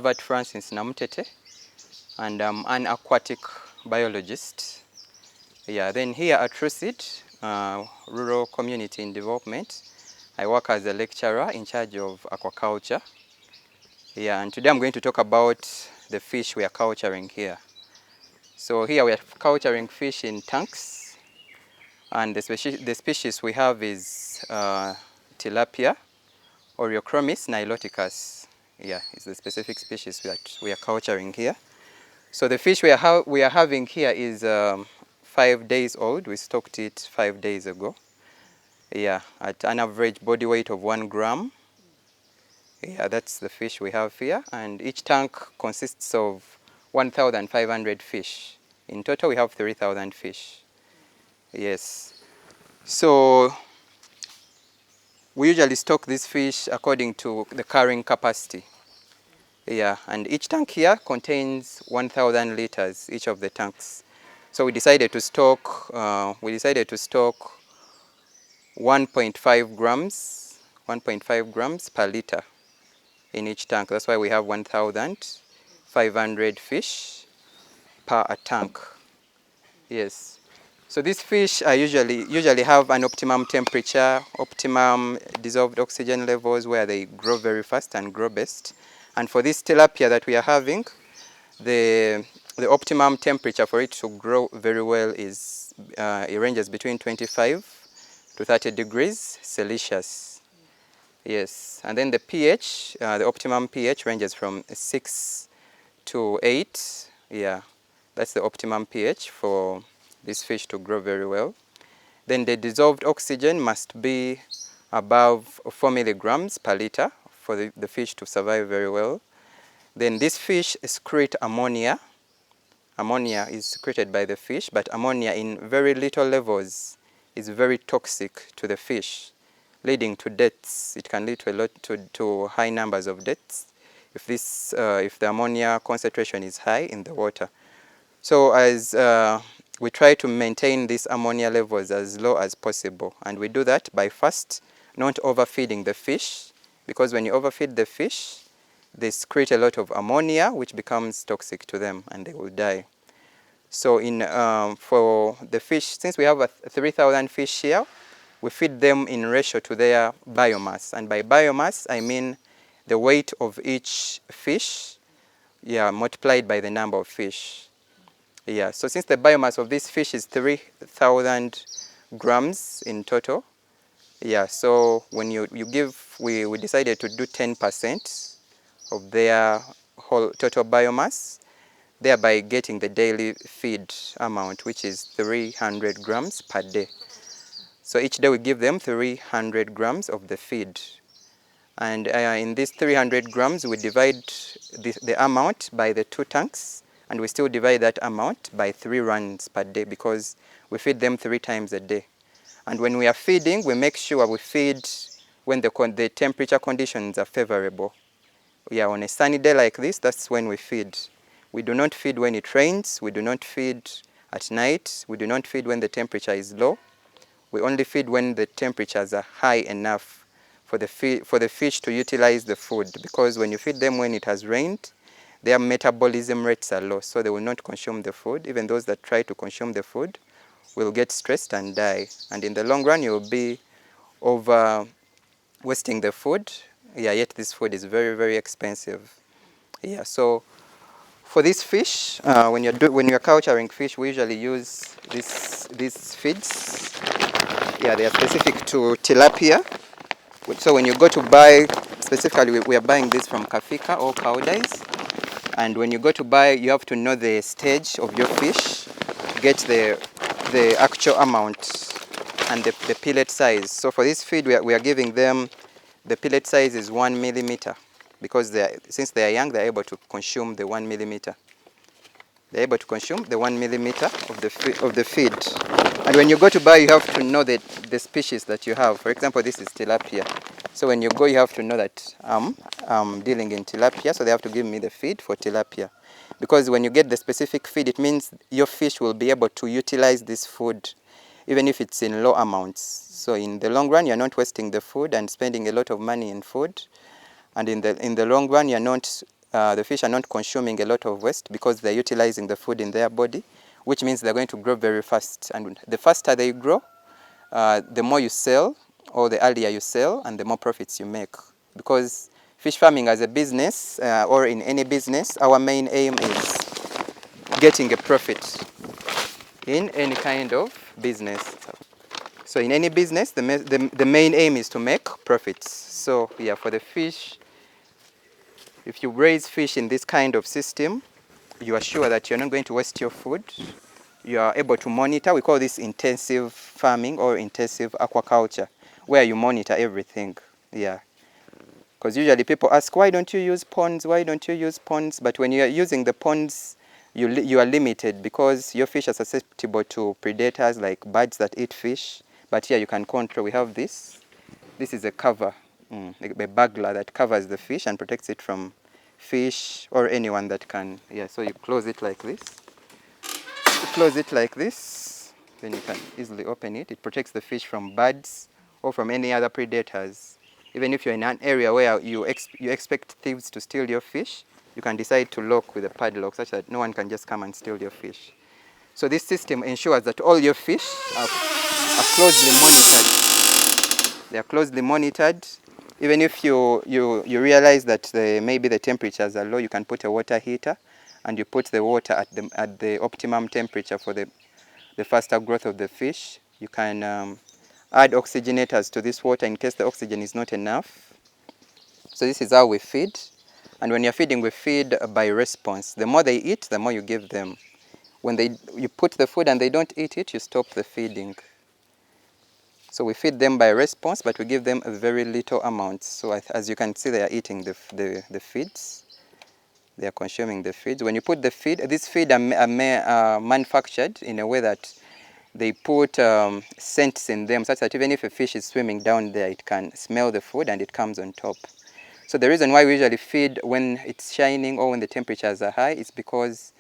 Albert Francis Namutete, and I'm an aquatic biologist. Yeah, then here at RUCID, Rural Community in Development, I work as a lecturer in charge of aquaculture. Yeah, and today I'm going to talk about the fish we are culturing here. So here we are culturing fish in tanks, and the species we have is tilapia, Oreochromis niloticus. Yeah, it's the specific species that we are culturing here. So the fish we are having here is 5 days old. We stocked it 5 days ago. Yeah, at an average body weight of 1 gram. Yeah, that's the fish we have here. And each tank consists of 1,500 fish. In total, we have 3,000 fish. Yes. So we usually stock these fish according to the carrying capacity. Yeah, and each tank here contains 1,000 liters, each of the tanks. So we decided to stock 1.5 grams per liter in each tank. That's why we have 1,500 fish per a tank. Yes. So these fish are usually have an optimum temperature, optimum dissolved oxygen levels where they grow very fast and grow best. And for this tilapia that we are having, the optimum temperature for it to grow very well is it ranges between 25 to 30 degrees Celsius. Yes, and then the pH, the optimum pH ranges from 6 to 8. Yeah, that's the optimum pH for this fish to grow very well. Then the dissolved oxygen must be above 4 milligrams per liter for the fish to survive very well. Then this fish secrete ammonia. Ammonia is secreted by the fish, but ammonia in very little levels is very toxic to the fish, leading to deaths. It can lead to high numbers of deaths if the ammonia concentration is high in the water. So as we try to maintain these ammonia levels as low as possible, and we do that by first not overfeeding the fish, because when you overfeed the fish, they secrete a lot of ammonia, which becomes toxic to them, and they will die. So for the fish, since we have 3,000 fish here, we feed them in ratio to their biomass. And by biomass, I mean the weight of each fish, yeah, multiplied by the number of fish. Yeah, so since the biomass of this fish is 3,000 grams in total, yeah, so when you give, we decided to do 10% of their whole total biomass, thereby getting the daily feed amount, which is 300 grams per day. So each day we give them 300 grams of the feed. And in these 300 grams, we divide the amount by the 2 tanks, and we still divide that amount by 3 runs per day because we feed them 3 times a day. And when we are feeding, we make sure we feed when the temperature conditions are favorable. Yeah, on a sunny day like this, that's when we feed. We do not feed when it rains. We do not feed at night. We do not feed when the temperature is low. We only feed when the temperatures are high enough for the fish to utilize the food, because when you feed them when it has rained, their metabolism rates are low, so they will not consume the food. Even those that try to consume the food will get stressed and die. And in the long run, you will be over wasting the food. Yeah, yet this food is very, very expensive. Yeah, so for this fish, when you're culturing fish, we usually use these feeds. Yeah, they are specific to tilapia. So when you go to buy, specifically we are buying this from Kafika or Cowdice. And when you go to buy, you have to know the stage of your fish, get the actual amount and the pellet size. So for this feed, we are giving them, the pellet size is 1 millimeter, because since they are young, they're able to consume the 1 millimeter. They're able to consume the 1 millimeter of the feed. And when you go to buy, you have to know the species that you have. For example, this is tilapia. So when you go, you have to know that I'm dealing in tilapia, so they have to give me the feed for tilapia. Because when you get the specific feed, it means your fish will be able to utilize this food, even if it's in low amounts. So in the long run, you're not wasting the food and spending a lot of money in food. And in the long run, you're not the fish are not consuming a lot of waste because they're utilizing the food in their body, which means they're going to grow very fast. And the faster they grow, the more you sell, or the earlier you sell, and the more profits you make. Because fish farming as a business, or in any business, our main aim is getting a profit in any kind of business. So in any business, the main aim is to make profits. So yeah, for the fish, if you raise fish in this kind of system, you are sure that you're not going to waste your food. You are able to monitor. We call this intensive farming or intensive aquaculture, where you monitor everything. Yeah. Because usually people ask, why don't you use ponds? Why don't you use ponds? But when you are using the ponds, you are limited because your fish are susceptible to predators like birds that eat fish. But here you can control. We have this. This is a cover, a burglar that covers the fish and protects it from fish or anyone that can. Yeah, so you close it like this. You close it like this, then you can easily open it. It protects the fish from birds or from any other predators. Even if you're in an area where you expect thieves to steal your fish, you can decide to lock with a padlock such that no one can just come and steal your fish. So this system ensures that all your fish are closely monitored. They are closely monitored. Even if you realize that maybe the temperatures are low, you can put a water heater and you put the water at the optimum temperature for the faster growth of the fish. You can add oxygenators to this water in case the oxygen is not enough. So this is how we feed. And when you're feeding, we feed by response. The more they eat, the more you give them. When you put the food and they don't eat it, you stop the feeding. So we feed them by response, but we give them a very little amount. So as you can see, they are eating the feeds. They are consuming the feeds. When you put the feed, these feed are manufactured in a way that they put scents in them such that even if a fish is swimming down there, it can smell the food and it comes on top. So the reason why we usually feed when it's shining or when the temperatures are high is because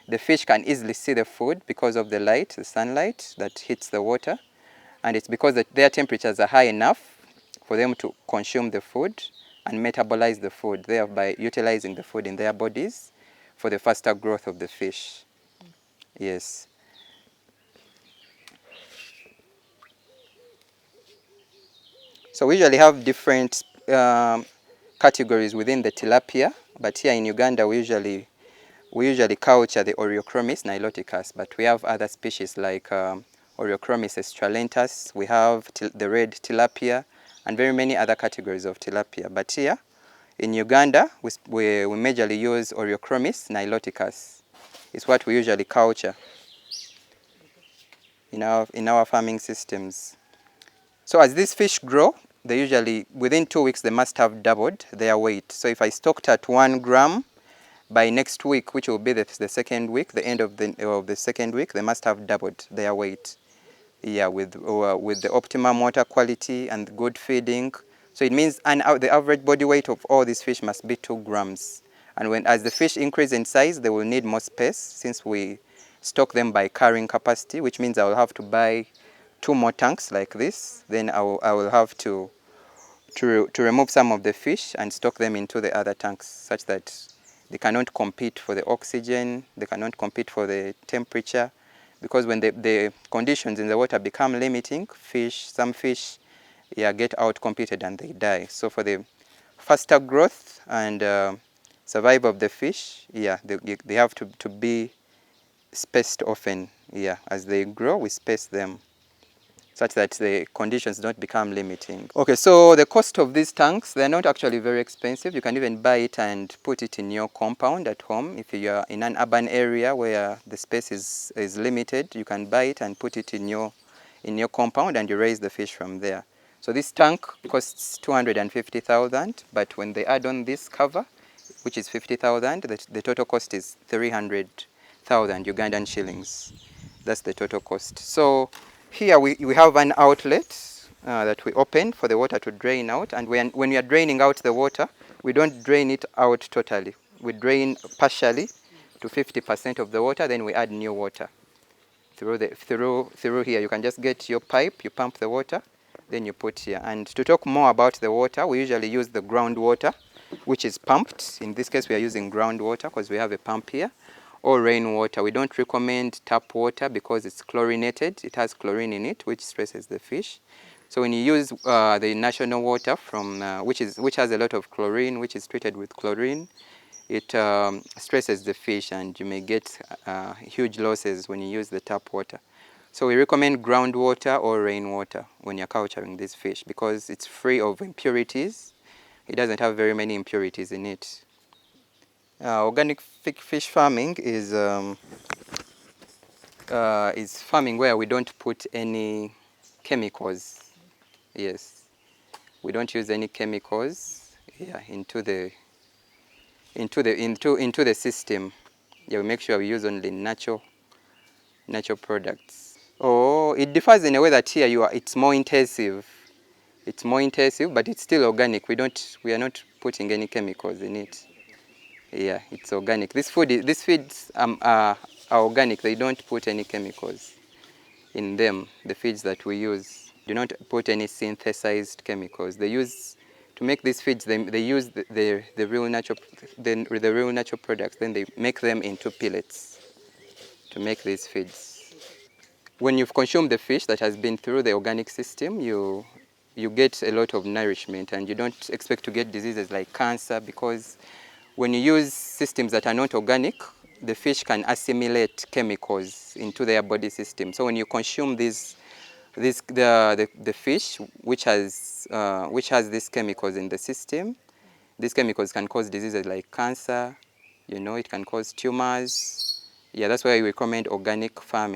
the fish can easily see the food because of the light, the sunlight that hits the water. And it's because their temperatures are high enough for them to consume the food and metabolize the food, thereby utilizing the food in their bodies for the faster growth of the fish. Yes. So we usually have different categories within the tilapia, but here in Uganda we usually culture the Oreochromis niloticus, but we have other species like Oreochromis estralentus, we have the red tilapia, and very many other categories of tilapia. But here in Uganda, we majorly use Oreochromis niloticus. It's what we usually culture in our farming systems. So as these fish grow, they usually, within 2 weeks, they must have doubled their weight. So if I stocked at 1 gram, by next week, which will be the second week, the end of the second week, they must have doubled their weight. Yeah, with the optimum water quality and good feeding. So it means the average body weight of all these fish must be 2 grams. And as the fish increase in size, they will need more space since we stock them by carrying capacity, which means I will have to buy 2 more tanks like this. Then I will have to remove some of the fish and stock them into the other tanks such that they cannot compete for the oxygen, they cannot compete for the temperature, because when the conditions in the water become limiting, some fish get out-competed and they die. So for the faster growth and survival of the fish, they have to be spaced often. As they grow, we space them such that the conditions don't become limiting. Okay, so the cost of these tanks, they're not actually very expensive. You can even buy it and put it in your compound at home. If you are in an urban area where the space is limited, you can buy it and put it in your compound and you raise the fish from there. So this tank costs 250,000, but when they add on this cover, which is 50,000, the total cost is 300,000 Ugandan shillings. That's the total cost. So here we have an outlet that we open for the water to drain out, and when we are draining out the water, we don't drain it out totally. We drain partially to 50% of the water, then we add new water through here. You can just get your pipe, you pump the water, then you put here. And to talk more about the water, we usually use the groundwater which is pumped. In this case, we are using groundwater because we have a pump here, or rainwater. We don't recommend tap water because it's chlorinated. It has chlorine in it, which stresses the fish. So when you use the national water from which has a lot of chlorine, which is treated with chlorine, it stresses the fish, and you may get huge losses when you use the tap water. So we recommend groundwater or rainwater when you're culturing this fish because it's free of impurities. It doesn't have very many impurities in it. Organic fish farming is farming where we don't put any chemicals. Yes, we don't use any chemicals into the system. Yeah, we make sure we use only natural products. Oh, it differs in a way that here it's more intensive. It's more intensive, but it's still organic. We are not putting any chemicals in it. Yeah, it's organic. These feeds are organic. They don't put any chemicals in them. The feeds that we use do not put any synthesized chemicals. They use to make these feeds. They use the real natural products. Then they make them into pellets to make these feeds. When you've consumed the fish that has been through the organic system, you get a lot of nourishment, and you don't expect to get diseases like cancer, because when you use systems that are not organic, the fish can assimilate chemicals into their body system. So when you consume the fish which has these chemicals in the system, these chemicals can cause diseases like cancer. It can cause tumors. Yeah, that's why we recommend organic farming.